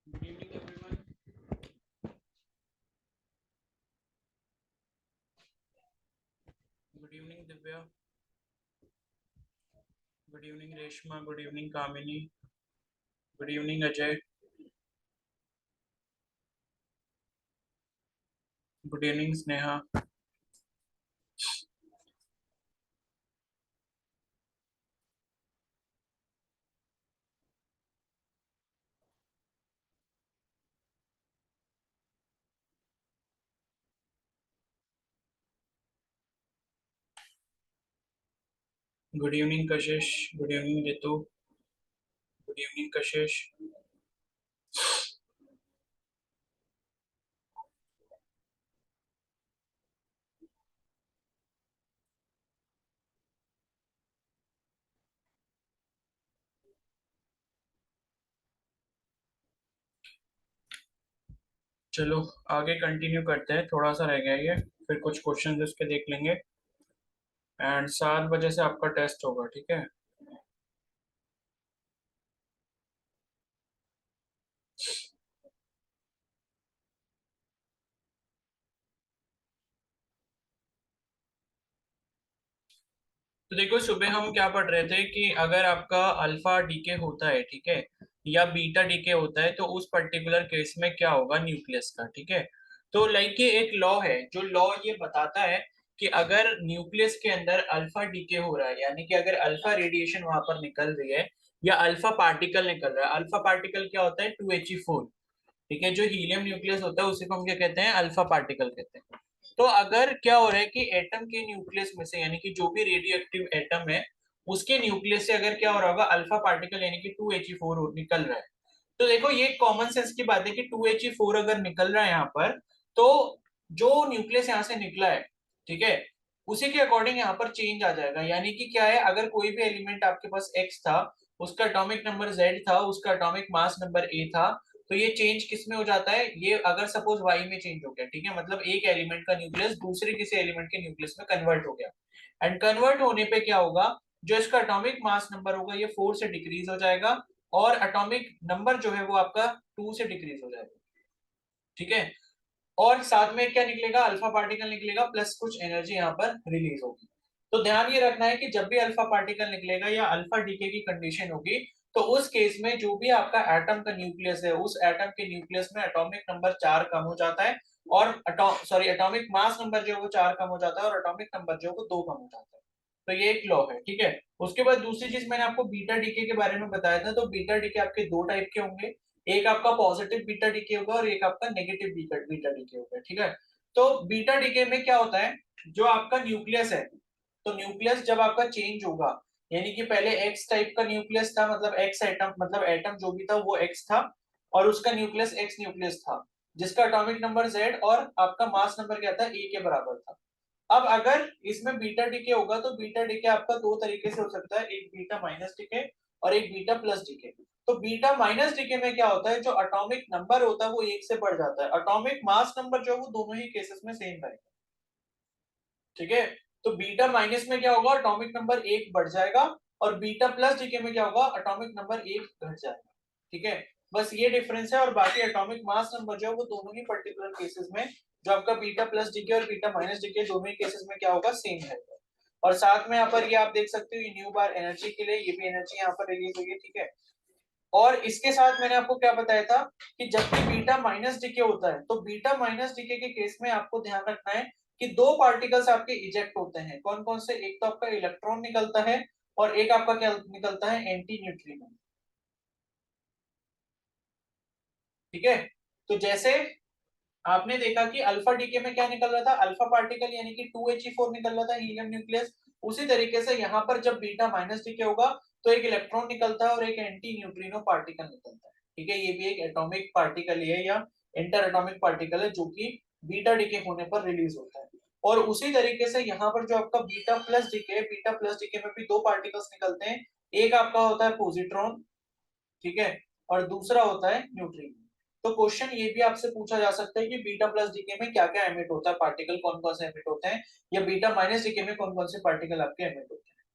Good evening, everyone. Good evening, Divya. Good evening, Reshma. Good evening, Kamini. Good evening, Ajay. Good evening, Sneha. Good evening, Kashish. Good evening, Ritu. Good evening, Kashish. चलो आगे continue करते हैं, थोड़ा सा रह गया ये, फिर कुछ क्वेश्चन इसके देख लेंगे। एंड 7 बजे से आपका टेस्ट होगा, ठीक है। तो देखो, सुबह हम क्या पढ़ रहे थे कि अगर आपका अल्फा डीके होता है, ठीक है, या बीटा डीके होता है, तो उस पर्टिकुलर केस में क्या होगा न्यूक्लियस का, ठीक है। तो लाइक ये एक लॉ है, जो लॉ ये बताता है कि अगर न्यूक्लियस के अंदर अल्फा डीके हो रहा है, यानी कि अगर अल्फा रेडिएशन वहां पर निकल रही है या अल्फा पार्टिकल निकल रहा है। अल्फा पार्टिकल क्या होता है? 2He4, ठीक है। जो हीलियम न्यूक्लियस होता है उसी को हम क्या कहते हैं? अल्फा पार्टिकल कहते हैं। तो अगर क्या हो रहा है कि एटम के न्यूक्लियस में से, यानी कि जो भी रेडियो एक्टिव एटम है, उसके न्यूक्लियस से अगर क्या हो रहा होगा, अल्फा पार्टिकल यानी कि 2He4 निकल रहा है। तो देखो, ये कॉमन सेंस की बात है कि 2He4 अगर निकल रहा है यहाँ पर, तो जो न्यूक्लियस यहाँ से निकला है, ठीक है, उसी के अकॉर्डिंग यहाँ पर चेंज आ जाएगा। यानी कि क्या है, अगर कोई भी एलिमेंट आपके पास एक्स था, उसका एटॉमिक नंबर जेड था, उसका एटॉमिक मास नंबर ए था, तो ये चेंज किस में हो जाता है? ये अगर सपोज वाई में चेंज हो गया, ठीक है, मतलब एक एलिमेंट का न्यूक्लियस दूसरे किसी एलिमेंट के न्यूक्लियस में कन्वर्ट हो गया। एंड कन्वर्ट होने पे क्या होगा, जो इसका एटॉमिक मास नंबर होगा ये 4 से डिक्रीज हो जाएगा, और एटॉमिक नंबर जो है वो आपका 2 से डिक्रीज हो जाएगा, ठीक है। और साथ में क्या निकलेगा? अल्फा पार्टिकल निकलेगा, प्लस कुछ एनर्जी यहाँ पर रिलीज होगी। तो ध्यान ये रखना है कि जब भी अल्फा पार्टिकल निकलेगा या अल्फा डीके की कंडीशन होगी, तो उस केस में जो भी आपका एटम का न्यूक्लियस है, उस एटम के न्यूक्लियस में एटॉमिक नंबर 4 कम हो जाता है, और एटॉमिक मास नंबर जो है वो 4 कम हो जाता है, और एटॉमिक नंबर जो है वो 2 कम हो जाता है। तो ये एक लॉ है, ठीक है। उसके बाद दूसरी चीज मैंने आपको बीटा डीके के बारे में बताया था। तो बीटा डीके आपके दो टाइप के होंगे, एक आपका पॉजिटिव बीटा डीके होगा और एक आपका नेगेटिव बीटा बीटा डीके होगा, ठीक है। तो बीटा डीके में क्या होता है, जो आपका न्यूक्लियस है, तो न्यूक्लियस जब आपका चेंज होगा, यानी कि पहले एक्स टाइप का न्यूक्लियस था, मतलब एक्स एटम, मतलब एटम जो भी था वो एक्स था, और उसका न्यूक्लियस एक्स न्यूक्लियस था, जिसका एटॉमिक नंबर जेड और आपका मास नंबर क्या था? ए के बराबर था। अब अगर इसमें बीटा डीके होगा, तो बीटा डीके आपका दो तरीके से हो सकता है, एक बीटा माइनस डीके और एक बीटा प्लस डीके। तो बीटा माइनस डीके में क्या होता है, जो एटॉमिक नंबर होता है वो एक से बढ़ जाता है, एटॉमिक मास नंबर जो है वो दोनों ही केसेस में सेम रहेगा, ठीक है। तो बीटा माइनस में क्या होगा, एटॉमिक नंबर एक बढ़ जाएगा, और बीटा प्लस डीके में क्या होगा, एटॉमिक नंबर एक घट जाएगा, ठीक है। बस ये डिफरेंस है, और बाकी एटॉमिक मास नंबर जो है वो दोनों ही पर्टिकुलर केसेस में, जो आपका बीटा प्लस डीके और बीटा माइनस डीके दोनों ही केसेस में क्या होगा, सेम है। और साथ में यहाँ पर ये आप देख सकते हो, ये न्यू बार एनर्जी के लिए, ये भी एनर्जी यहाँ पर रिलीज हुई है, ठीक है। और इसके साथ मैंने आपको क्या बताया था कि जब भी बीटा माइनस डीके होता है, तो बीटा माइनस डीके के केस में आपको ध्यान रखना है कि दो पार्टिकल्स आपके इजेक्ट होते हैं। कौन कौन से? एक तो आपका इलेक्ट्रॉन निकलता है, और एक आपका क्या निकलता है? एंटी न्यूट्रिनो, ठीक है। तो जैसे आपने देखा कि अल्फा डीके में क्या निकल रहा था, अल्फा पार्टिकल यानी कि 2He4 निकल रहा था, हीलियम न्यूक्लियस। उसी तरीके से यहाँ पर जब बीटा माइनस डीके होगा, तो एक इलेक्ट्रॉन निकलता है और एक एंटी न्यूट्रिनो पार्टिकल निकलता है, ठीक है। ये भी एक एटॉमिक पार्टिकल ही है, या इंटर एटॉमिक पार्टिकल है, जो कि बीटा डीके होने पर रिलीज होता है। और उसी तरीके से यहाँ पर जो आपका बीटा प्लस डीके है, बीटा प्लस डीके में भी दो पार्टिकल्स निकलते हैं, एक आपका होता है पॉजिट्रॉन, ठीक है, और दूसरा होता है न्यूट्रिनो। तो क्वेश्चन ये भी आपसे पूछा जा सकता है कि बीटा प्लस डीके में क्या क्या एमिट होता है, पार्टिकल कौन कौन से एमिट होते हैं, या बीटा माइनस डीके में कौन कौन से पार्टिकल आपके एमिट होते हैं।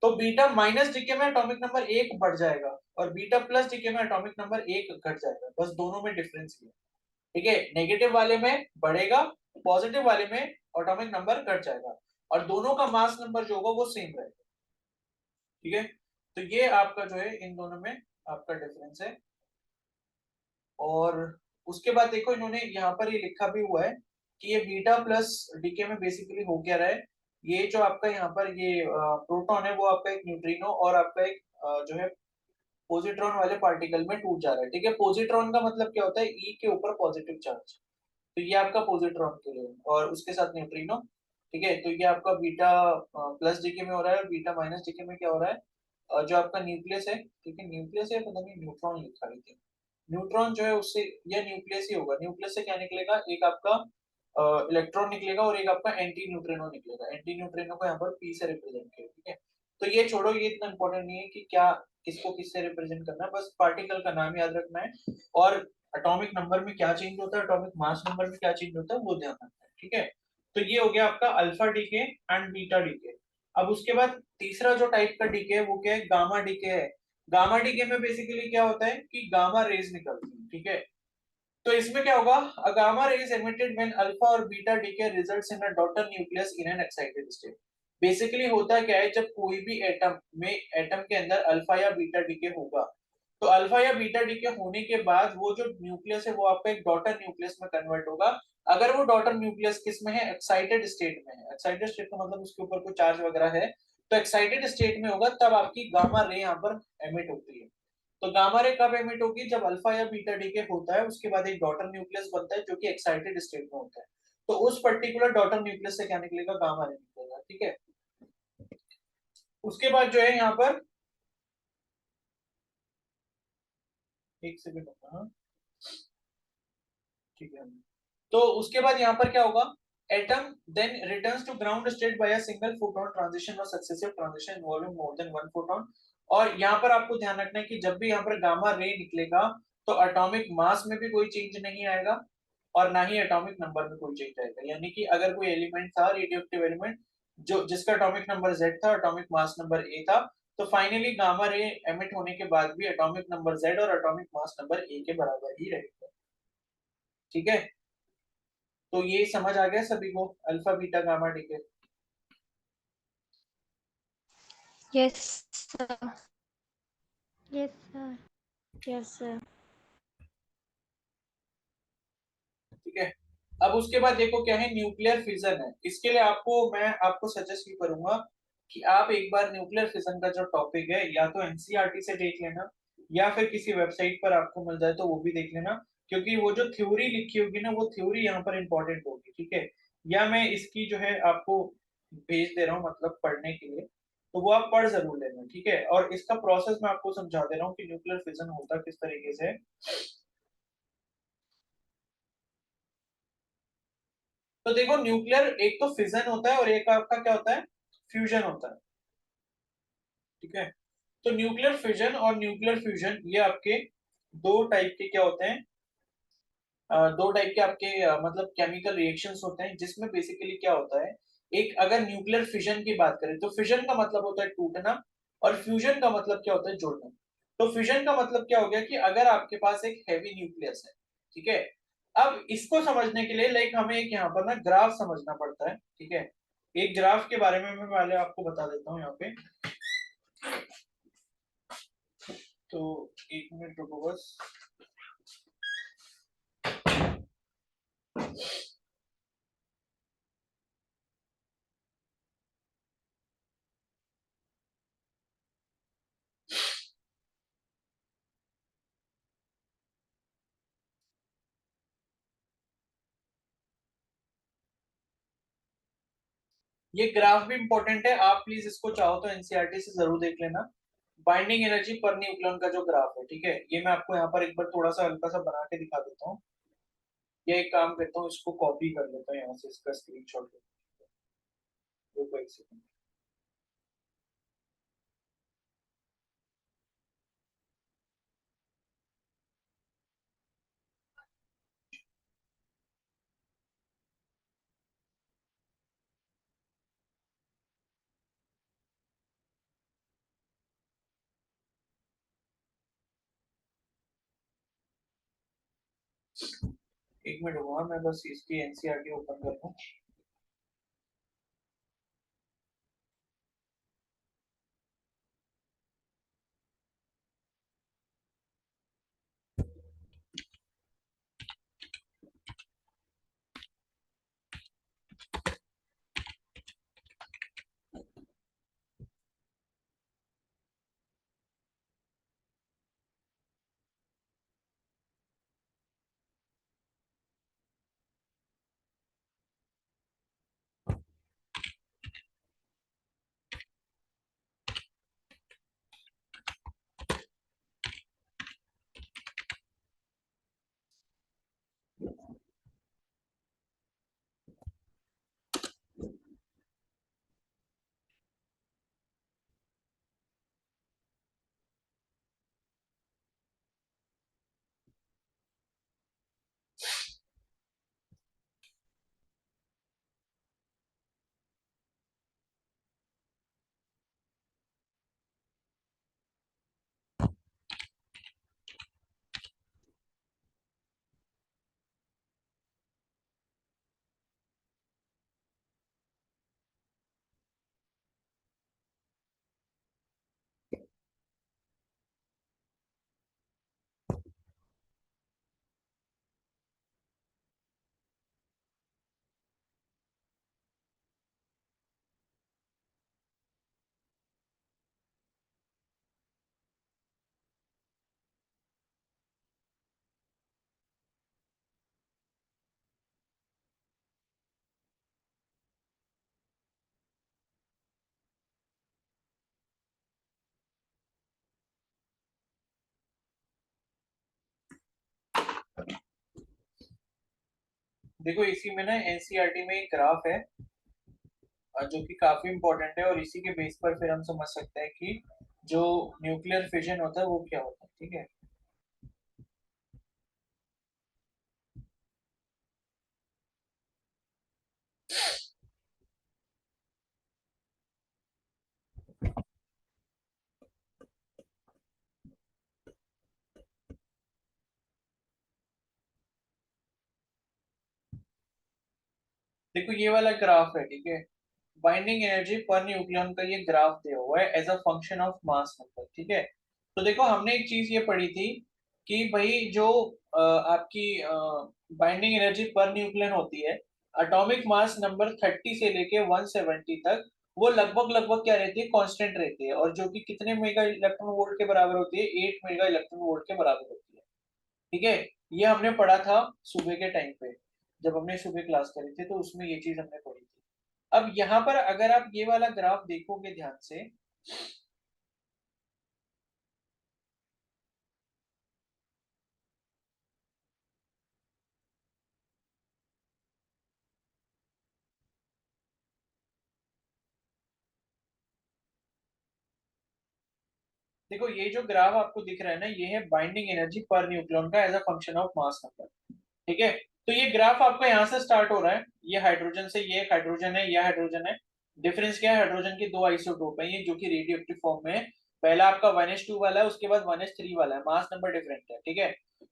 तो बीटा माइनस डीके में एटॉमिक नंबर 1 बढ़ जाएगा और बीटा प्लस डीके में एटॉमिक नंबर 1 घट जाएगा, बस दोनों में डिफरेंस ये है। ठीक है, नेगेटिव वाले में बढ़ेगा, पॉजिटिव वाले में एटॉमिक नंबर घट जाएगा और दोनों का मास नंबर जो होगा वो सेम रहेगा। ठीक है, तो ये आपका जो है इन दोनों में आपका डिफरेंस है। और उसके बाद देखो इन्होंने यहाँ पर ये लिखा भी हुआ है कि ये बीटा प्लस डीके में बेसिकली हो क्या रहा है, ये जो आपका यहाँ पर ये प्रोटॉन है वो आपका एक न्यूट्रिनो और आपका एक जो है पॉजिट्रॉन वाले पार्टिकल में टूट जा रहा है। ठीक है, पॉजिट्रॉन का मतलब क्या होता है, ई के ऊपर पॉजिटिव चार्ज, तो ये आपका पॉजिट्रॉन के लिए और उसके साथ न्यूट्रिनो। ठीक है, तो ये आपका बीटा प्लस डीके में हो रहा है और बीटा माइनस डीके में क्या हो रहा है, जो आपका न्यूक्लियस है, ठीक है न्यूक्लियस है, पता नहीं न्यूट्रॉन लिखा है, न्यूट्रॉन जो है उससे, या न्यूक्लियस ही होगा, न्यूक्लियस से क्या निकलेगा, एक आपका इलेक्ट्रॉन निकलेगा और एक आपका एंटी न्यूट्रिनो निकलेगा, एंटी न्यूट्रिनो को यहाँ पर पी से रिप्रेजेंट किया। ठीक है, तो ये छोड़ो, ये इतना इंपॉर्टेंट नहीं है कि क्या किसको किससे रिप्रेजेंट करना है, बस पार्टिकल का नाम याद रखना है और एटॉमिक नंबर में क्या चेंज होता है, एटॉमिक मास नंबर में क्या चेंज होता है वो ध्यान रखना है। ठीक है, तो ये हो गया आपका alpha decay and beta decay. अब उसके बाद तीसरा जो टाइप का डीके है वो क्या है, गामा डीके है। गामा डीके में बेसिकली क्या होता है कि गामा रेज निकलती है। ठीक है, तो इसमें क्या होगा, a gamma ray is emitted when alpha और beta decay results in a daughter nucleus in an excited state। Basically होता क्या है, जब कोई भी एटम के अंदर अल्फा या बीटा डीके होगा, तो अल्फा या बीटा डीके होने के बाद वो जो न्यूक्लियस है वो आपका एक डॉटर न्यूक्लियस में कन्वर्ट होगा। अगर वो डॉटर न्यूक्लियस किस में है, एक्साइटेड स्टेट में है, एक्साइटेड स्टेट का मतलब उसके ऊपर कोई चार्ज वगैरह है, तो एक्साइटेड स्टेट में होगा तब आपकी गामा रे यहाँ पर एमिट होती है। तो गामा रे कब एमिट होगी, जब अल्फा या बीटा डीके होता है उसके बाद एक डॉटर न्यूक्लियस बनता है जो कि एक्साइटेड स्टेट में होता है, तो उस पर्टिकुलर डॉटर न्यूक्लियस से क्या निकलेगा, गामा रे निकलेगा। ठीक है, उसके बाद जो है यहाँ पर एक सेकंड होगा, हाँ ठीक है, तो उसके बाद यहाँ पर क्या होगा, atom then returns to ground state by a single photon transition और successive transition involving more than one photon. और यहाँ पर आपको ध्यान रखना है कि जब भी यहाँ पर गामा रे निकलेगा तो एटॉमिक मास में भी कोई चेंज नहीं आएगा और ना ही एटॉमिक नंबर में कोई चेंज आएगा, यानी कि अगर कोई एलिमेंट था रेडियोएक्टिव एलिमेंट जो जिसका एटॉमिक नंबर Z था, एटॉमिक मास नंबर A था, तो फाइनली गामा रे एमिट होने के बाद भी एटॉमिक नंबर Z और एटॉमिक मास नंबर A के बराबर ही रहेगा। ठीक है, तो ये समझ आ गया सभी को, alpha beta gamma decay. Yes, sir. Yes, sir. Yes, sir. ठीक है, अब उसके बाद देखो क्या है, न्यूक्लियर फिजन है। इसके लिए मैं आपको सजेस्ट ये करूंगा कि आप एक बार न्यूक्लियर फिजन का जो टॉपिक है या तो एनसीईआरटी से देख लेना या फिर किसी वेबसाइट पर आपको मिल जाए तो वो भी देख लेना, क्योंकि वो जो थ्योरी लिखी होगी ना वो थ्योरी यहाँ पर इंपॉर्टेंट होगी। ठीक है, या मैं इसकी जो है आपको भेज दे रहा हूँ मतलब पढ़ने के लिए, तो वो आप पढ़ जरूर लेना। ठीक है, और इसका प्रोसेस मैं आपको समझा दे रहा हूँ कि न्यूक्लियर फिजन होता किस तरीके से। तो देखो न्यूक्लियर एक तो फिजन होता है और एक आपका क्या होता है, फ्यूजन होता है। ठीक है, तो न्यूक्लियर फिजन और न्यूक्लियर फ्यूजन ये आपके दो टाइप के क्या होते हैं, दो टाइप के आपके मतलब केमिकल रिएक्शंस होते हैं, जिसमें बेसिकली क्या होता है, एक अगर न्यूक्लियर फिजन की बात करें तो फिजन का मतलब होता है टूटना और फ्यूजन का मतलब क्या होता है, जुड़ना। तो फिजन का मतलब क्या हो गया कि अगर आपके पास एक हैवी न्यूक्लियस है, ठीक है, अब इसको समझने के लिए लाइक हमें एक यहाँ पर ना ग्राफ समझना पड़ता है। ठीक है, एक ग्राफ के बारे में मैं पहले आपको बता देता हूँ यहाँ पे, तो एक मिनट रुको बस। ये ग्राफ भी इंपॉर्टेंट है, आप प्लीज इसको चाहो तो एनसीईआरटी से जरूर देख लेना, बाइंडिंग एनर्जी पर न्यूक्लियन का जो ग्राफ है। ठीक है, ये मैं आपको यहाँ पर एक बार थोड़ा सा हल्का सा बना के दिखा देता हूँ। ये एक काम करता हूँ, इसको कॉपी कर लेता हूँ यहाँ से, इसका स्क्रीनशॉट रुको एक सेकंड। एक मिनट हुआ, मैं बस इसकी एनसीईआरटी ओपन कर लूं। देखो इसी में ना एनसीईआरटी में एक ग्राफ है जो कि काफी इंपॉर्टेंट है, और इसी के बेस पर फिर हम समझ सकते हैं कि जो न्यूक्लियर फिजन होता है वो क्या होता है। ठीक है, देखो ये वाला ग्राफ है, ठीक है, बाइंडिंग एनर्जी पर न्यूक्लियन का ये ग्राफ दिया हुआ है as a function of mass number. ठीक है, तो देखो हमने एक चीज ये पढ़ी थी कि भाई जो आपकी बाइंडिंग एनर्जी पर न्यूक्लियन होती है, एटॉमिक मास नंबर 30 से लेके 170 तक, वो लगभग लगभग क्या रहती है, कांस्टेंट रहती है, और जो कि कितने मेगा इलेक्ट्रॉन वोल्ट के बराबर होती है, 8 मेगा इलेक्ट्रॉन वोल्ट के बराबर होती है। ठीक है, ये हमने पढ़ा था सुबह के टाइम पे, जब हमने सुबह क्लास करी थी तो उसमें ये चीज हमने पढ़ी थी। अब यहाँ पर अगर आप ये वाला ग्राफ देखोगे ध्यान से, देखो ये जो ग्राफ आपको दिख रहा है ना, ये है बाइंडिंग एनर्जी पर न्यूक्लियन का as a function of mass number. ठीक है, तो ये ग्राफ आपका यहाँ से स्टार्ट हो रहा है, ये हाइड्रोजन से, ये हाइड्रोजन है, ये हाइड्रोजन है। डिफरेंस क्या है, हाइड्रोजन के दो आइसोटोप है ये, जो कि रेडियो एक्टिव फॉर्म में है। पहला आपका 1s2 वाला है, उसके बाद 1s3 वाला है, मास नंबर डिफरेंट है। ठीक है,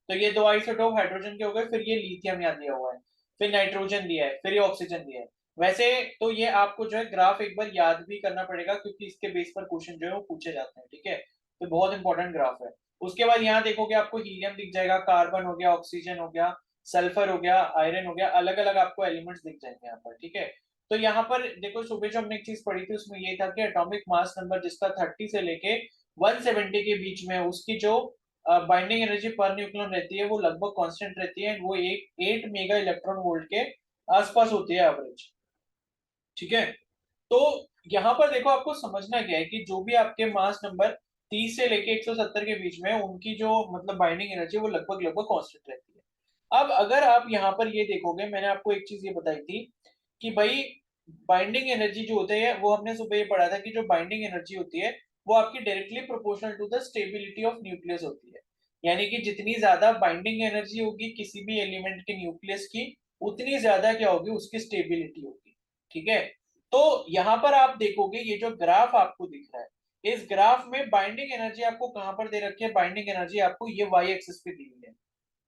तो ये दो आइसोटोप हाइड्रोजन के हो गए, फिर ये लिथियम यहाँ दिया हुआ है, फिर नाइट्रोजन दिया है, फिर ये ऑक्सीजन दिया है। वैसे तो ये आपको जो है ग्राफ एक बार याद भी करना पड़ेगा, क्योंकि इसके बेस पर क्वेश्चन जो है वो पूछे जाते हैं। ठीक है, तो बहुत इंपॉर्टेंट ग्राफ है। उसके बाद यहाँ देखोगे आपको हीलियम दिख जाएगा, कार्बन हो गया, ऑक्सीजन हो गया, सल्फर हो गया, आयरन हो गया, अलग अलग आपको एलिमेंट्स दिख जाएंगे यहाँ पर। ठीक है, तो यहाँ पर देखो सुबह जो हमने एक चीज पढ़ी थी उसमें ये था कि एटॉमिक मास नंबर जिसका 30 से लेके 170 के बीच में, उसकी जो बाइंडिंग एनर्जी पर न्यूक्लियन रहती है वो लगभग कांस्टेंट रहती है, वो एक 8 मेगा इलेक्ट्रॉन वोल्ट के आसपास होती है एवरेज। ठीक है, तो यहाँ पर देखो आपको समझना क्या है कि जो भी आपके मास नंबर 30 से लेके 170 के बीच में है, उनकी जो मतलब बाइंडिंग एनर्जी वो लगभग लगभग कांस्टेंट रहती है। अब अगर आप यहाँ पर ये देखोगे, मैंने आपको एक चीज ये बताई थी कि भाई बाइंडिंग एनर्जी जो होती है, वो हमने सुबह ये पढ़ा था कि जो बाइंडिंग एनर्जी होती है वो आपकी directly proportional to the stability of nucleus होती है। यानी कि जितनी ज्यादा बाइंडिंग एनर्जी होगी किसी भी एलिमेंट के न्यूक्लियस की, उतनी ज्यादा क्या होगी, उसकी स्टेबिलिटी होगी। ठीक है, तो यहां पर आप देखोगे ये जो ग्राफ आपको दिख रहा है, इस ग्राफ में बाइंडिंग एनर्जी आपको कहां पर दे रखी है, बाइंडिंग एनर्जी आपको ये वाई एक्सिस पे दी हुई है।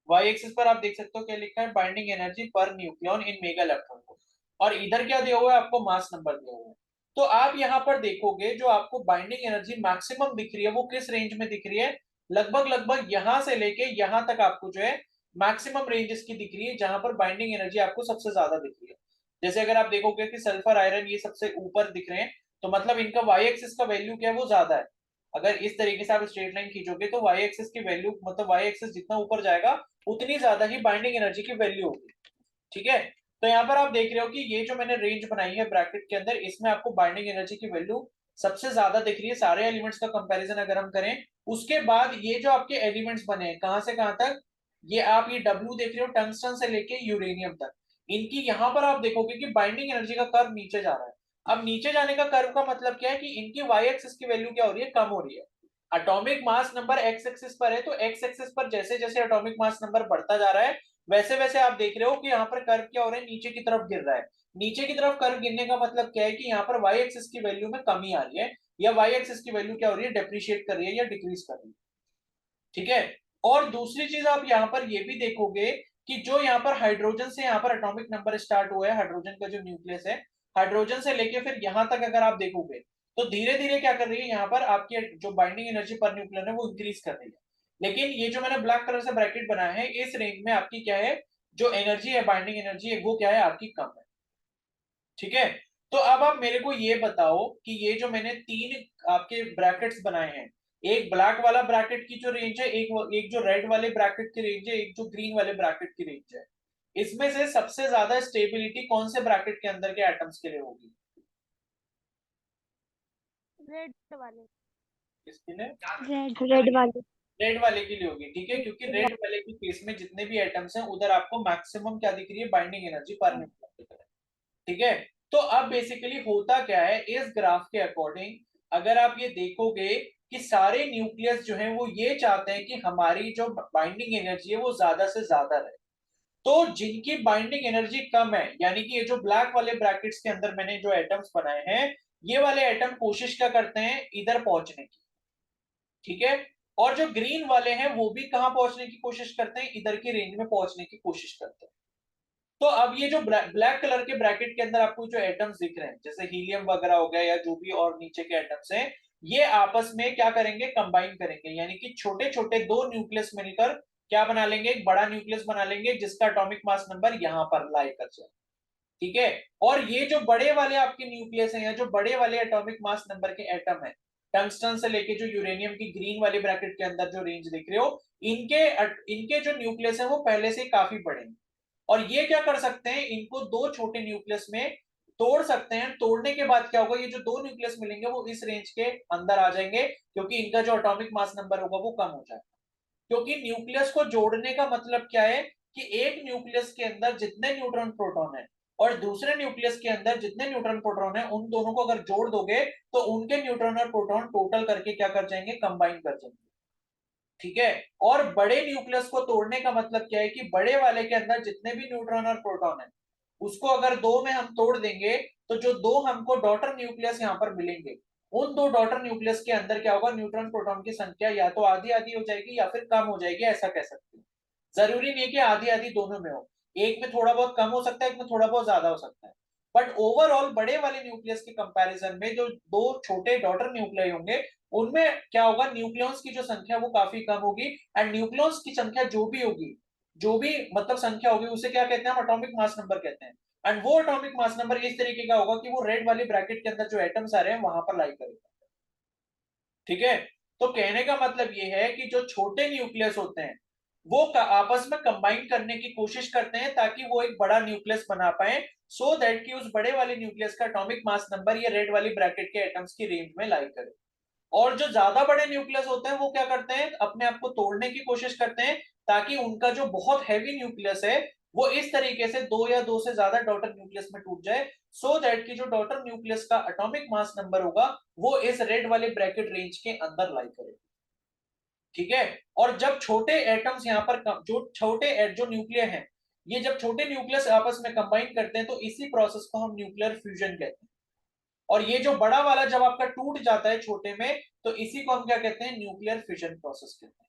वाई एक्सिस पर आप देख सकते हो क्या लिखा है, बाइंडिंग एनर्जी पर न्यूक्लियन इन मेगा इलेक्ट्रॉन को, और इधर क्या दिया हुआ है आपको, मास नंबर दिया हुआ है। तो आप यहाँ पर देखोगे जो आपको बाइंडिंग एनर्जी मैक्सिमम दिख रही है वो किस रेंज में दिख रही है, लगभग लगभग यहां से लेके यहां तक आपको जो है मैक्सिमम रेंज इसकी दिख रही है, जहां पर बाइंडिंग एनर्जी आपको सबसे ज्यादा दिख रही है। जैसे अगर आप देखोगे कि सल्फर आयरन ये सबसे ऊपर दिख रहे हैं, तो मतलब इनका वाई एक्सिस का वैल्यू क्या है, वो ज्यादा है। अगर इस तरीके से आप स्ट्रेट लाइन खींचोगे तो वाई एक्सिस की वैल्यू, मतलब वाई एक्सिस जितना ऊपर जाएगा उतनी ज्यादा ही बाइंडिंग एनर्जी की वैल्यू होगी। ठीक है, तो यहाँ पर आप देख रहे हो कि ये जो मैंने रेंज बनाई है ब्रैकेट के अंदर, इसमें आपको बाइंडिंग एनर्जी की वैल्यू सबसे ज्यादा दिख रही है सारे एलिमेंट्स का कंपैरिजन अगर हम करें। उसके बाद ये जो आपके एलिमेंट्स बने हैं कहां से कहां तक, ये आप ये डब्ल्यू देख रहे हो, टंगस्टन से लेके यूरेनियम तक, इनकी यहाँ पर आप देखोगे कि बाइंडिंग एनर्जी का कर्व नीचे जा रहा है। अब नीचे जाने का कर्व का मतलब क्या है कि इनकी वाई एक्सिस की वैल्यू क्या हो रही है, कम हो रही है। Atomic mass number x axis पर है, तो एक्स एक्सिस पर जैसे जैसे एटॉमिक मास नंबर बढ़ता जा रहा है वैसे वैसे आप देख रहे हो कि यहाँ पर कर्व क्या हो रहा है, नीचे की तरफ गिर रहा है। नीचे की तरफ कर्व गिरने का मतलब क्या है कि यहाँ पर वाई एक्सिस की वैल्यू में कमी आ रही है, या वाई एक्सिस की वैल्यू क्या हो रही है, डेप्रिशिएट कर रही है या डिक्रीज कर रही है। ठीक है, और दूसरी चीज आप यहाँ पर ये भी देखोगे कि जो यहाँ पर हाइड्रोजन से यहाँ पर एटॉमिक नंबर स्टार्ट हुआ है, हाइड्रोजन का जो न्यूक्लियस है, हाइड्रोजन से लेके फिर यहाँ तक अगर आप देखोगे तो धीरे धीरे क्या कर रही है, यहाँ पर आपकी जो बाइंडिंग एनर्जी पर न्यूक्लियर है वो इंक्रीज कर रही है। लेकिन ये जो मैंने ब्लैक कलर से ब्रैकेट बनाया है, इस रेंज में आपकी क्या है, जो एनर्जी है, बाइंडिंग एनर्जी है, वो क्या है आपकी, कम है। ठीक है, तो अब आप मेरे को ये बताओ कि ये जो मैंने तीन आपके ब्रैकेट्स बनाए हैं, एक ब्लैक वाला ब्रैकेट की जो रेंज है, एक जो रेड वाले ब्रैकेट की रेंज है, एक जो ग्रीन वाले ब्रैकेट की रेंज है, इसमें से सबसे ज्यादा स्टेबिलिटी कौन से ब्रैकेट के अंदर के एटम्स के लिए होगी? रेड वाले। किसके लिए? रेड वाले। रेड वाले के लिए होगी, ठीक है, क्योंकि रेड वाले के केस में जितने भी एटम्स हैं उधर आपको मैक्सिमम क्या दिख रही है, बाइंडिंग एनर्जी पर न्यूक्लियन दिख रहा है। ठीक है, तो अब बेसिकली होता क्या है इस ग्राफ के अकॉर्डिंग, अगर आप ये देखोगे कि सारे न्यूक्लियस जो है वो ये चाहते हैं कि हमारी जो बाइंडिंग एनर्जी है वो ज्यादा से ज्यादा रहे। तो जिनकी बाइंडिंग एनर्जी कम है, यानी कि ये जो ब्लैक वाले ब्रैकेट्स के अंदर मैंने जो एटम्स बनाए हैं, ये वाले एटम कोशिश क्या करते हैं, इधर पहुंचने की। ठीक है, और जो ग्रीन वाले हैं वो भी कहां पहुंचने की कोशिश करते हैं, इधर की रेंज में पहुंचने की कोशिश करते हैं। तो अब ये जो ब्लैक कलर के ब्रैकेट के अंदर आपको जो एटम्स दिख रहे हैं, जैसे हीलियम वगैरह हो गया या जो भी और नीचे के एटम्स हैं, ये आपस में क्या करेंगे, कंबाइन करेंगे, यानी कि छोटे छोटे दो न्यूक्लियस मिलकर क्या बना लेंगे, एक बड़ा न्यूक्लियस बना लेंगे जिसका एटॉमिक मास नंबर यहां पर लाई कर जाए। ठीक है, और ये जो बड़े वाले आपके न्यूक्लियस हैं या जो बड़े वाले एटॉमिक मास नंबर के एटम है, टंगस्टन से लेके जो यूरेनियम की ग्रीन वाले ब्रैकेट के अंदर जो रेंज दिख रहे हो, इनके इनके जो न्यूक्लियस है वो पहले से काफी बड़े हैं, और ये क्या कर सकते हैं, इनको दो छोटे न्यूक्लियस में तोड़ सकते हैं। तोड़ने के बाद क्या होगा, ये जो दो न्यूक्लियस मिलेंगे वो इस रेंज के अंदर आ जाएंगे, क्योंकि इनका जो एटॉमिक मास नंबर होगा वो कम हो जाएगा। क्योंकि न्यूक्लियस को जोड़ने का मतलब क्या है कि एक न्यूक्लियस के अंदर जितने न्यूट्रॉन प्रोटॉन है और दूसरे न्यूक्लियस के अंदर जितने न्यूट्रॉन प्रोटॉन है, उन दोनों को अगर जोड़ दोगे तो उनके न्यूट्रॉन और प्रोटॉन टोटल करके क्या कर जाएंगे, कंबाइन कर जाएंगे। ठीक है, और बड़े न्यूक्लियस को तोड़ने का मतलब क्या है कि बड़े वाले के अंदर जितने भी न्यूट्रॉन और प्रोटॉन है उसको अगर दो में हम तोड़ देंगे, तो जो दो हमको डॉटर न्यूक्लियस यहाँ पर मिलेंगे, उन दो डॉटर न्यूक्लियस के अंदर क्या होगा, न्यूट्रॉन प्रोटॉन की संख्या या तो आधी आधी हो जाएगी या फिर कम हो जाएगी, ऐसा कह सकते हैं। जरूरी नहीं है कि आधी आधी दोनों में हो, एक में थोड़ा बहुत कम हो सकता है, एक में थोड़ा बहुत ज्यादा हो सकता है। बट ओवरऑल बड़े वाले न्यूक्लियस के कंपैरिजन में जो दो छोटे डॉटर न्यूक्लियाई होंगे, उनमें क्या होगा, न्यूक्लियॉन्स की जो संख्या वो काफी कम होगी, एंड न्यूक्लियॉन्स की संख्या जो भी होगी, जो भी मतलब संख्या होगी, उसे क्या कहते हैं, हम एटॉमिक मास नंबर कहते हैं। एंड वो एटॉमिक मास नंबर इस तरीके का होगा कि वो रेड वाली ब्रैकेट के अंदर जो एटम्स आ रहे हैं वहां पर लाई करेगा। ठीक है, तो कहने का मतलब ये है कि जो छोटे न्यूक्लियस होते हैं वो आपस में कंबाइन करने की कोशिश करते हैं ताकि वो एक बड़ा न्यूक्लियस बना पाए, सो दैट कि उस बड़े वाले न्यूक्लियस का एटॉमिक मास नंबर ये रेड वाली ब्रैकेट के एटम्स की रेंज में लाई करे। और जो ज्यादा बड़े न्यूक्लियस होते हैं वो क्या करते हैं, अपने आप को तोड़ने की कोशिश करते हैं ताकि उनका जो बहुत हैवी न्यूक्लियस है वो इस तरीके से दो या दो से ज्यादा डॉटर न्यूक्लियस में टूट जाए, सो दैट कि जो डॉटर न्यूक्लियस का एटॉमिक मास नंबर होगा वो इस रेड वाले ब्रैकेट रेंज के अंदर लाई करे। ठीक है, और जब छोटे एटम्स यहाँ पर जो छोटे जो न्यूक्लियर हैं, ये जब छोटे न्यूक्लियस आपस में कंबाइन करते हैं तो इसी प्रोसेस को हम न्यूक्लियर फ्यूजन कहते हैं। और ये जो बड़ा वाला जब आपका टूट जाता है छोटे में, तो इसी को हम क्या कहते हैं, न्यूक्लियर फिशन प्रोसेस कहते हैं।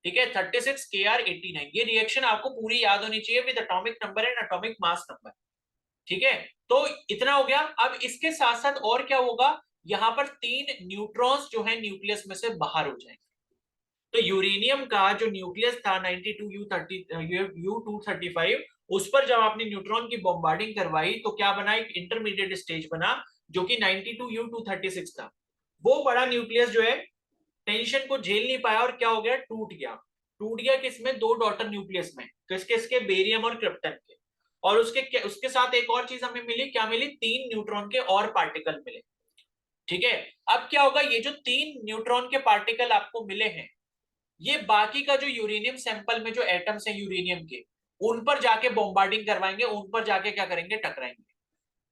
ठीक है, 36 Kr89। ये रिएक्शन आपको पूरी याद होनी चाहिए with atomic number and atomic mass number. ठीक है, तो इतना हो गया। अब इसके साथ साथ और क्या होगा, यहां पर 3 न्यूट्रॉन्स जो है न्यूक्लियस में से बाहर हो जाएंगे। तो यूरेनियम का जो न्यूक्लियस था 92U235, उस पर जब आपने न्यूट्रॉन की बॉम्बार्डिंग करवाई तो क्या बना, एक इंटरमीडिएट स्टेज बना जो कि 92U236 था। वो बड़ा न्यूक्लियस जो है टेंशन को झेल नहीं पाया और क्या हो गया, टूट गया। टूट गया किसमें, 2 डॉटर न्यूक्लियस में, किसके किसके, बेरियम और क्रिप्टन के। और उसके साथ एक और चीज हमें मिली, क्या मिली, 3 न्यूट्रॉन के और पार्टिकल मिले। ठीक है, अब क्या होगा, ये जो 3 न्यूट्रॉन के पार्टिकल आपको मिले हैं, ये बाकी का जो यूरेनियम सैंपल में जो एटम्स हैं यूरेनियम के, उन पर जाके बॉम्बार्डिंग करवाएंगे, उन पर जाके क्या करेंगे, टकराएंगे।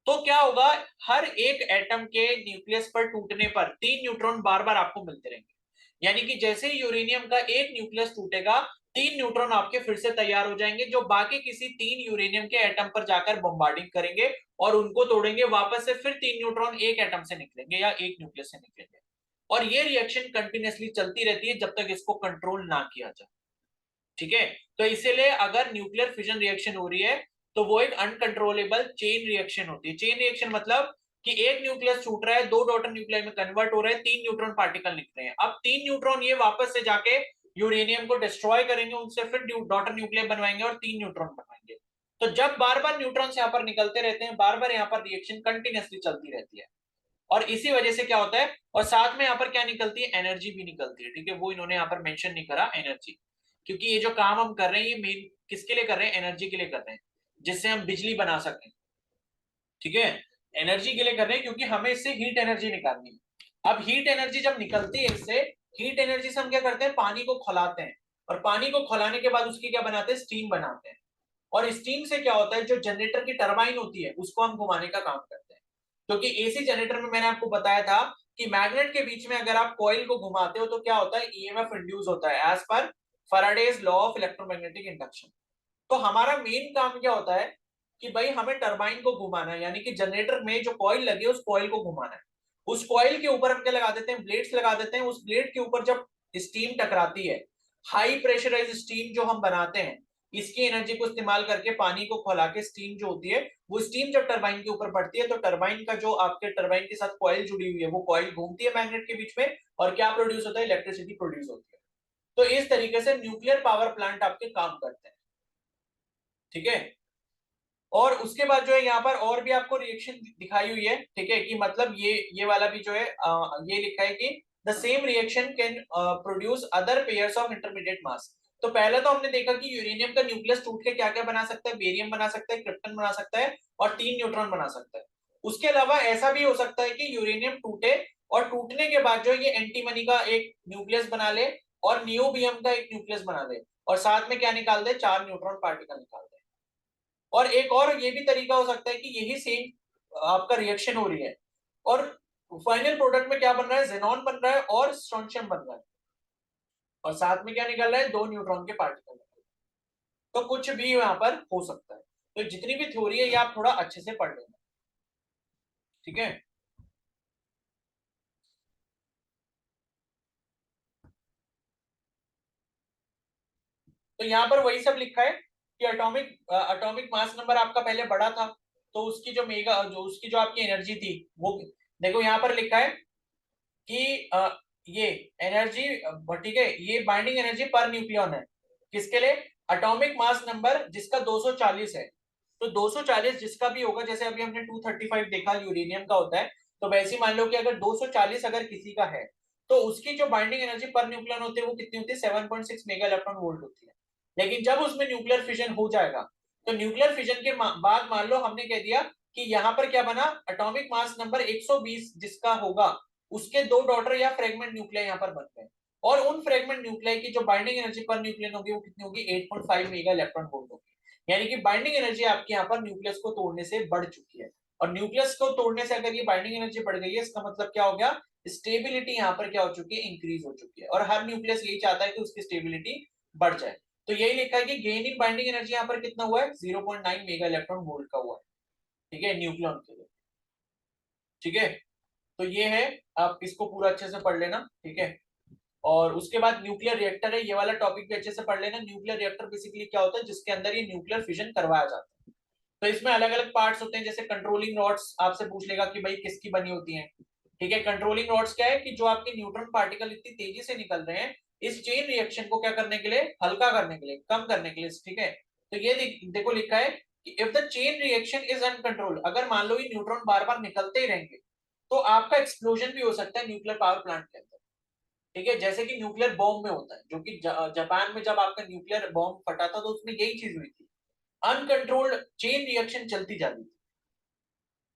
तो क्या होगा, हर एक एटम के न्यूक्लियस पर टूटने पर 3 न्यूट्रॉन बार बार आपको मिलते रहेंगे। यानी कि जैसे ही यूरेनियम का एक न्यूक्लियस टूटेगा, 3 न्यूट्रॉन आपके फिर से तैयार हो जाएंगे, जो बाकी किसी 3 यूरेनियम के एटम पर जाकर बॉम्बार्डिंग करेंगे और उनको तोड़ेंगे, वापस से फिर 3 न्यूट्रॉन एक एटम से निकलेंगे या एक न्यूक्लियस से निकलेंगे। और ये रिएक्शन कंटिन्यूसली चलती रहती है जब तक इसको कंट्रोल ना किया जाए। ठीक है, तो इसीलिए अगर न्यूक्लियर फिजन रिएक्शन हो रही है तो वो एक अनकंट्रोलेबल चेन रिएक्शन होती है। चेन रिएक्शन मतलब कि एक न्यूक्लियस छूट रहा है, 2 डॉटर न्यूक्लियर में कन्वर्ट हो रहे हैं, 3 न्यूट्रॉन पार्टिकल निकल रहे हैं। अब 3 न्यूट्रॉन ये वापस से जाके यूरेनियम को डिस्ट्रॉय करेंगे, उनसे फिर डॉटर न्यूक्लियर बनवाएंगे और 3 न्यूट्रॉन बनवाएंगे। तो जब बार बार न्यूट्रॉन्स यहाँ पर निकलते रहते हैं, बार बार यहाँ पर रिएक्शन कंटिन्यूसली चलती रहती है। और इसी वजह से क्या होता है, और साथ में यहाँ पर क्या निकलती है, एनर्जी भी निकलती है। ठीक है, वो इन्होंने यहाँ पर मेंशन नहीं करा एनर्जी, क्योंकि ये जो काम हम कर रहे हैं ये मेन किसके लिए कर रहे हैं, एनर्जी के लिए कर रहे हैं, जिससे हम बिजली बना सकें। ठीक है, एनर्जी के लिए कर रहे हैं क्योंकि हमें इससे हीट एनर्जी निकालनी है। अब हीट एनर्जी जब निकलती है इससे, हीट एनर्जी से हम क्या करते हैं, पानी को खौलाते हैं, और पानी को खौलाने के बाद उसकी क्या बनाते हैं, स्टीम बनाते हैं। और स्टीम से क्या होता है, जो जनरेटर की टरबाइन होती है उसको हम घुमाने का काम करते हैं। क्योंकि एसी जनरेटर में मैंने आपको बताया था कि मैग्नेट के बीच में अगर आप कॉइल को घुमाते हो तो क्या होता है, ईएमएफ इंड्यूस होता है as per Faraday's law of electromagnetic induction. तो हमारा मेन काम क्या होता है कि भाई हमें टरबाइन को घुमाना है, यानी कि जनरेटर में जो कॉइल लगी है उस कॉइल को घुमाना है। उस कॉइल के ऊपर हम क्या लगा देते हैं, ब्लेड्स लगा देते हैं। उस ब्लेड के ऊपर जब स्टीम टकराती है, हाई प्रेशराइज स्टीम जो हम बनाते हैं, इसकी एनर्जी को इस्तेमाल करके पानी को खौला के स्टीम जो होती है, वो स्टीम जब टरबाइन के ऊपर पड़ती है तो टरबाइन का जो आपके टरबाइन के साथ कॉइल जुड़ी हुई है, वो कॉइल घूमती है मैग्नेट के बीच में, और क्या प्रोड्यूस होता है, इलेक्ट्रिसिटी प्रोड्यूस होती है। तो इस तरीके से न्यूक्लियर पावर प्लांट आपके काम करते हैं। ठीक है, और उसके बाद जो है यहाँ पर और भी आपको रिएक्शन दिखाई हुई है। ठीक है, कि मतलब ये वाला भी जो है ये लिखा है कि the same reaction can produce other pairs of intermediate mass. तो पहले तो हमने देखा कि यूरेनियम का न्यूक्लियस टूट के क्या क्या बना सकता है, बेरियम बना सकता है, क्रिप्टन बना सकता है, और 3 न्यूट्रॉन बना सकता है। उसके अलावा ऐसा भी हो सकता है कि यूरेनियम टूटे और टूटने के बाद जो ये एंटीमनी का एक न्यूक्लियस बना ले और नियोबियम का एक न्यूक्लियस बना ले, और साथ में क्या निकाल दे, 4 न्यूट्रॉन पार्टिकल निकाल दे। और एक और ये भी तरीका हो सकता है कि यही सेम आपका रिएक्शन हो रही है और फाइनल प्रोडक्ट में क्या बन रहा है, जेनॉन बन रहा है और स्ट्रोंशियम बन रहा है, और साथ में क्या निकल रहा है, 2 न्यूट्रॉन के पार्टिकल। तो कुछ भी यहाँ पर हो सकता है। तो जितनी भी थ्योरी है ये आप थोड़ा अच्छे से पढ़ लेना। ठीक है, तो यहाँ पर वही सब लिखा है कि एटॉमिक मास नंबर आपका पहले बड़ा था, तो उसकी जो आपकी एनर्जी थी वो, देखो यहाँ पर लिखा है कि ये एनर्जी, ठीक है, ये बाइंडिंग एनर्जी पर न्यूक्लियन है, किसके लिए, एटॉमिक मास नंबर जिसका 240 है। तो 240 जिसका भी होगा, जैसे अभी हमने 235 देखा यूरेनियम का होता है, तो वैसे ही मान लो कि अगर 240 अगर किसी का है, तो उसकी जो बाइंडिंग एनर्जी पर न्यूक्लियन होती है वो कितनी होती है, 7.6 मेगा इलेक्ट्रॉन वोल्ट होती है। लेकिन जब उसमें न्यूक्लियर फिजन हो जाएगा, तो न्यूक्लियर फिजन के बाद मान लो हमने कह दिया कि यहाँ पर क्या बना, एटॉमिक मास नंबर 120 जिसका होगा, उसके 2 डॉटर या फ्रेगमेंट न्यूक्लियाई यहाँ पर बनते हैं, और उन फ्रेगमेंट न्यूक्लियाई की जो बाइंडिंग एनर्जी पर न्यूक्लियन होगी वो कितनी होगी, 8.5 मेगा इलेक्ट्रॉन वोल्ट होगी। यानी कि बाइंडिंग एनर्जी आपकी यहाँ पर न्यूक्लियस को तोड़ने से बढ़ चुकी है। और न्यूक्लियस को तोड़ने से अगर ये बाइंडिंग एनर्जी बढ़ गई है, इसका मतलब क्या हो गया, स्टेबिलिटी यहाँ पर क्या हो चुकी है, इंक्रीज हो चुकी है। और हर न्यूक्लियस यही चाहता है कि उसकी स्टेबिलिटी बढ़ जाए। तो यही लिखा है कि गेन इन बाइंडिंग एनर्जी यहाँ पर कितना हुआ है, 0.9 मेगा इलेक्ट्रॉन वोल्ट का हुआ है। ठीक है, न्यूक्लियन के लिए। ठीक है, तो ये है, आप इसको पूरा अच्छे से पढ़ लेना। ठीक है, और उसके बाद न्यूक्लियर रिएक्टर है, ये वाला टॉपिक भी अच्छे से पढ़ लेना। न्यूक्लियर रिएक्टर बेसिकली क्या होता है, जिसके अंदर ये न्यूक्लियर फिजन करवाया जाता है। तो इसमें अलग अलग पार्ट्स होते हैं, जैसे कंट्रोलिंग रॉड्स आपसे पूछ लेगा कि भाई किसकी बनी होती है। ठीक है, कंट्रोलिंग रॉड्स क्या है कि जो आपके न्यूट्रॉन पार्टिकल इतनी तेजी से निकल रहे हैं इस चेन रिएक्शन को क्या करने के लिए, हल्का करने के लिए, कम करने के लिए। ठीक है, तो ये देखो लिखा है कि if the chain reaction is uncontrolled, अगर मान लो ये न्यूट्रॉन बार बार निकलते ही रहेंगे तो आपका एक्सप्लोजन भी हो सकता है न्यूक्लियर पावर प्लांट के अंदर। ठीक है, जैसे कि न्यूक्लियर बॉम्ब में होता है, जो कि जापान में जब आपका न्यूक्लियर बॉम्ब फटा था तो उसमें यही चीज हुई थी, अनकंट्रोल्ड चेन रिएक्शन चलती जाती थी।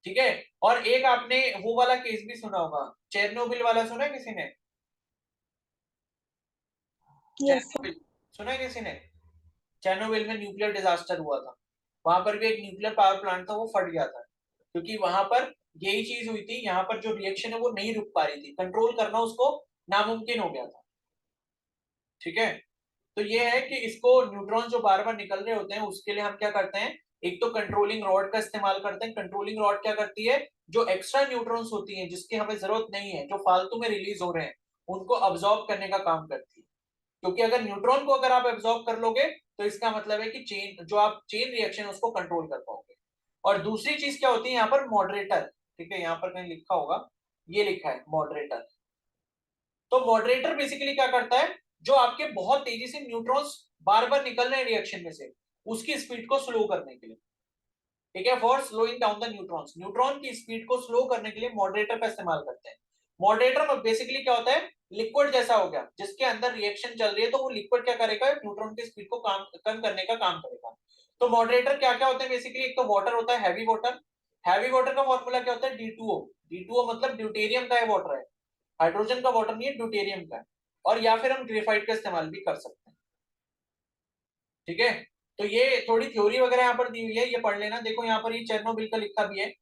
ठीक है, और एक आपने वो वाला केस भी सुना होगा, चेरनोबिल वाला, सुना है किसी ने? Yes sir. चेरनोबिल सुना है किसी ने? चेरनोबिल में न्यूक्लियर डिजास्टर हुआ था, वहां पर भी एक न्यूक्लियर पावर प्लांट था, वो फट गया था क्योंकि वहां पर यही चीज हुई थी, यहाँ पर जो रिएक्शन है वो नहीं रुक पा रही थी, कंट्रोल करना उसको नामुमकिन हो गया था। ठीक है, तो ये है कि इसको न्यूट्रॉन जो बार बार निकल रहे होते हैं उसके लिए हम क्या करते हैं, एक तो कंट्रोलिंग रॉड का इस्तेमाल करते हैं। कंट्रोलिंग रॉड क्या करती है, जो एक्स्ट्रा न्यूट्रॉन्स होती हैं जिसकी हमें जरूरत नहीं है, जो फालतू में रिलीज हो रहे हैं, उनको अब्सॉर्ब करने का काम करती है। क्योंकि अगर न्यूट्रॉन को अगर आप एब्जॉर्ब कर लोगे तो इसका मतलब है कि चेन, जो आप चेन रिएक्शन उसको कंट्रोल कर पाओगे। और दूसरी चीज क्या होती है यहाँ पर, मॉडरेटर। ठीक है, यहाँ पर कहीं लिखा होगा, ये लिखा है मॉडरेटर। तो मॉडरेटर बेसिकली क्या करता है, जो आपके बहुत तेजी से न्यूट्रॉन्स बार बार निकल रहे हैं रिएक्शन में से, उसकी स्पीड को स्लो करने के लिए। ठीक है, for slowing down the neutrons, neutron की स्पीड को स्लो करने के लिए मॉडरेटर का इस्तेमाल करते हैं। मॉडरेटर में बेसिकली क्या होता है, लिक्विड जैसा हो गया जिसके अंदर रिएक्शन चल रही है, तो वो लिक्विड क्या करेगा, न्यूट्रॉन की स्पीड को कम करने का काम करेगा। तो मॉडरेटर क्या क्या होते हैं बेसिकली, एक तो वाटर होता है, हैवी वाटर। हैवी वाटर का फॉर्मूला क्या होता है, D2O। D2O मतलब ड्यूटेरियम का वाटर है, हाइड्रोजन का वाटर नहीं है, ड्यूटेरियम का है। और या फिर हम ग्रेफाइट का इस्तेमाल भी कर सकते हैं। ठीक है, तो ये थोड़ी थ्योरी वगैरह यहाँ पर दी हुई है, ये पढ़ लेना। देखो यहाँ पर ये चेरनोबिल का लिखा भी है,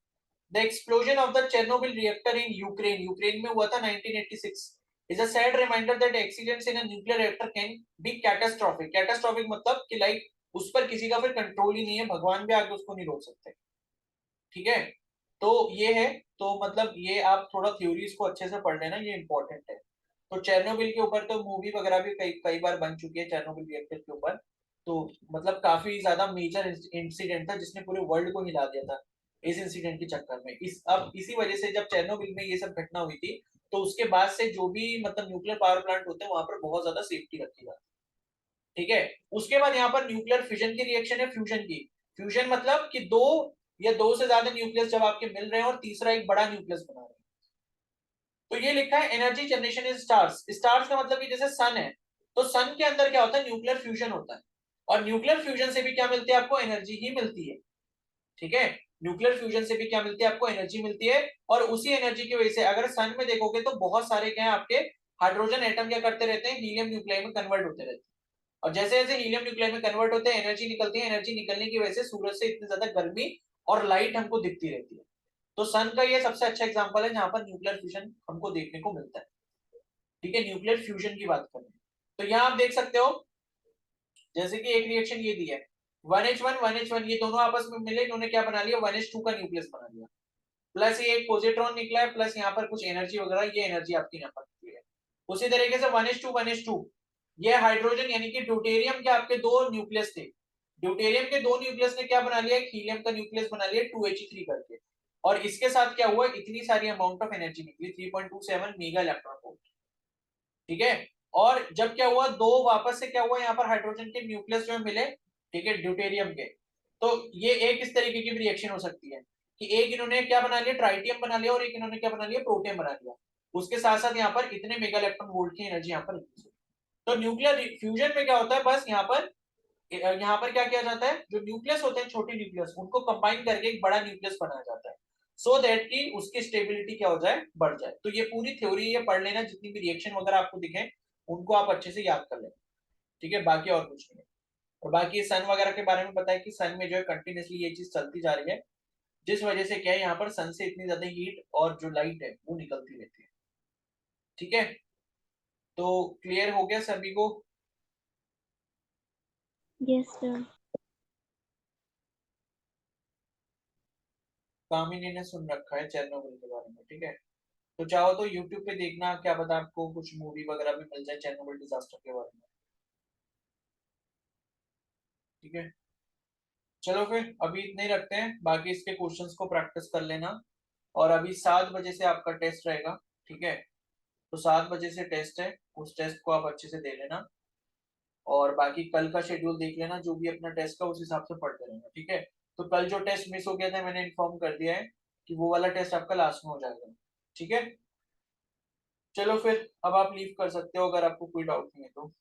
the explosion of the Chernobyl reactor in Ukraine, Ukraine में हुआ था 1986, is a sad reminder that accidents in a nuclear reactor can be catastrophic। catastrophic मतलब कि लाइक उस पर किसी का फिर कंट्रोल ही नहीं है, भगवान भी आके उसको नहीं रोक सकते। ठीक है, तो ये है, तो मतलब ये आप थोड़ा थ्योरीज को अच्छे से पढ़ लेना, ये इंपॉर्टेंट है। तो चेरनोबिल के ऊपर तो मूवी वगैरह भी कई कई बार बन चुकी है चेरनोबिल रिएक्टर के ऊपर। तो मतलब काफी ज्यादा मेजर इंसिडेंट था जिसने पूरे वर्ल्ड को हिला दिया था इस इंसिडेंट के चक्कर में। अब इसी वजह से जब चेरनोबिल में ये सब घटना हुई थी तो उसके बाद से जो भी मतलब न्यूक्लियर पावर प्लांट होते हैं वहां पर बहुत ज्यादा सेफ्टी रखी जाती है। ठीक है, उसके बाद यहाँ पर न्यूक्लियर फिजन की रिएक्शन है, फ्यूजन की। फ्यूजन मतलब कि दो या दो से ज्यादा न्यूक्लियस जब आपके मिल रहे हैं और तीसरा एक बड़ा न्यूक्लियस बना रहे हैं। तो ये लिखा है energy generation is stars. Stars का मतलब कि जैसे सन है, तो सन के अंदर क्या होता है, न्यूक्लियर फ्यूजन होता है। और न्यूक्लियर फ्यूजन से भी क्या मिलती है आपको, एनर्जी ही मिलती है। ठीक है, न्यूक्लियर फ्यूजन से भी क्या मिलती है आपको, एनर्जी मिलती है। और उसी एनर्जी की वजह से अगर सन में देखोगे तो बहुत सारे क्या है आपके हाइड्रोजन एटम क्या करते रहते हैं, हीलियम न्यूक्लियाई में कन्वर्ट होते रहते हैं। और जैसे जैसे हीलियम न्यूक्लियाई में कन्वर्ट होते हैं एनर्जी निकलती है, एनर्जी निकलने की वजह से सूरज से इतनी ज्यादा गर्मी और लाइट हमको दिखती रहती है। तो सन का ये सबसे अच्छा एग्जांपल है जहां पर न्यूक्लियर फ्यूजन हमको देखने को मिलता है। ठीक है, न्यूक्लियर फ्यूजन की बात करें तो यहाँ आप देख सकते हो, जैसे कि एक रिएक्शन ये दी है, 1H1 1H1, ये दोनों आपस में मिले, इन्होंने क्या बना लिया, 1H2 का न्यूक्लियस बना लिया। प्लस ये एक पॉजिट्रॉन निकला है, प्लस यहाँ पर कुछ एनर्जी वगैरह, ये एनर्जी आपकी यहाँ पर निकली है। उसी तरीके से 1H2 ये हाइड्रोजन यानी कि ड्यूटेरियम के आपके दो न्यूक्लियस थे, ड्यूटेरियम के दो न्यूक्लियस ने क्या बना लिया, एक हीलियम का न्यूक्लियस बना लिया 2He3 करके। और इसके साथ क्या हुआ, इतनी सारी अमाउंट ऑफ एनर्जी निकली, 3.27 मेगा इलेक्ट्रॉन वोल्ट। ठीक है, और जब क्या हुआ, दो वापस से क्या हुआ, यहाँ पर हाइड्रोजन के न्यूक्लियस जो मिले, ठीक है, ड्यूटेरियम के। तो ये एक इस तरीके की रिएक्शन हो सकती है कि एक इन्होंने क्या बना लिया, ट्राइटियम बना लिया, और एक इन्होंने क्या बना लिया, प्रोटियम बना लिया। उसके साथ साथ यहाँ पर इतने मेगा इलेक्ट्रॉन वोल्ट की एनर्जी यहाँ पर। तो न्यूक्लियर फ्यूजन में क्या होता है, बस यहाँ पर क्या किया जाता है, जो न्यूक्लियस होते हैं छोटे न्यूक्लियस उनको कंबाइन करके एक बड़ा न्यूक्लियस बनाया जाता है, सो दैट कि उसकी स्टेबिलिटी क्या हो जाए, बढ़ जाए। तो ये पूरी थ्योरी ये पढ़ लेना, जितनी भी रिएक्शन वगैरह आपको दिखे उनको आप अच्छे से याद कर लेना। ठीक है, बाकी और कुछ नहीं। और बाकी सन वगैरह के बारे में पता है कि सन में जो है कंटिन्यूसली ये चीज चलती जा रही है, जिस वजह से क्या है, यहाँ पर सन से इतनी ज्यादा हीट और जो लाइट है वो निकलती रहती है। ठीक है, तो क्लियर हो गया सभी को? Yes sir. कामिनी ने सुन रखा है चेरनोबिल के बारे में। ठीक है, तो चाहो तो यूट्यूब पे देखना, क्या पता आपको कुछ मूवी वगैरह भी मिल जाए चेरनोबिल डिजास्टर के बारे में। ठीक है, चलो फिर अभी इतने ही रखते हैं, बाकी इसके क्वेश्चंस को प्रैक्टिस कर लेना। और अभी 7 बजे से आपका टेस्ट रहेगा, ठीक है? तो 7 बजे से टेस्ट है, उस टेस्ट को आप अच्छे से दे लेना। और बाकी कल का शेड्यूल देख लेना, जो भी अपना टेस्ट का उस हिसाब से पढ़ते रहना, ठीक है? तो कल जो टेस्ट मिस हो गया था मैंने इन्फॉर्म कर दिया है कि वो वाला टेस्ट आपका लास्ट में हो जाएगा, ठीक है? चलो फिर अब आप लीव कर सकते हो अगर आपको कोई डाउट नहीं है तो।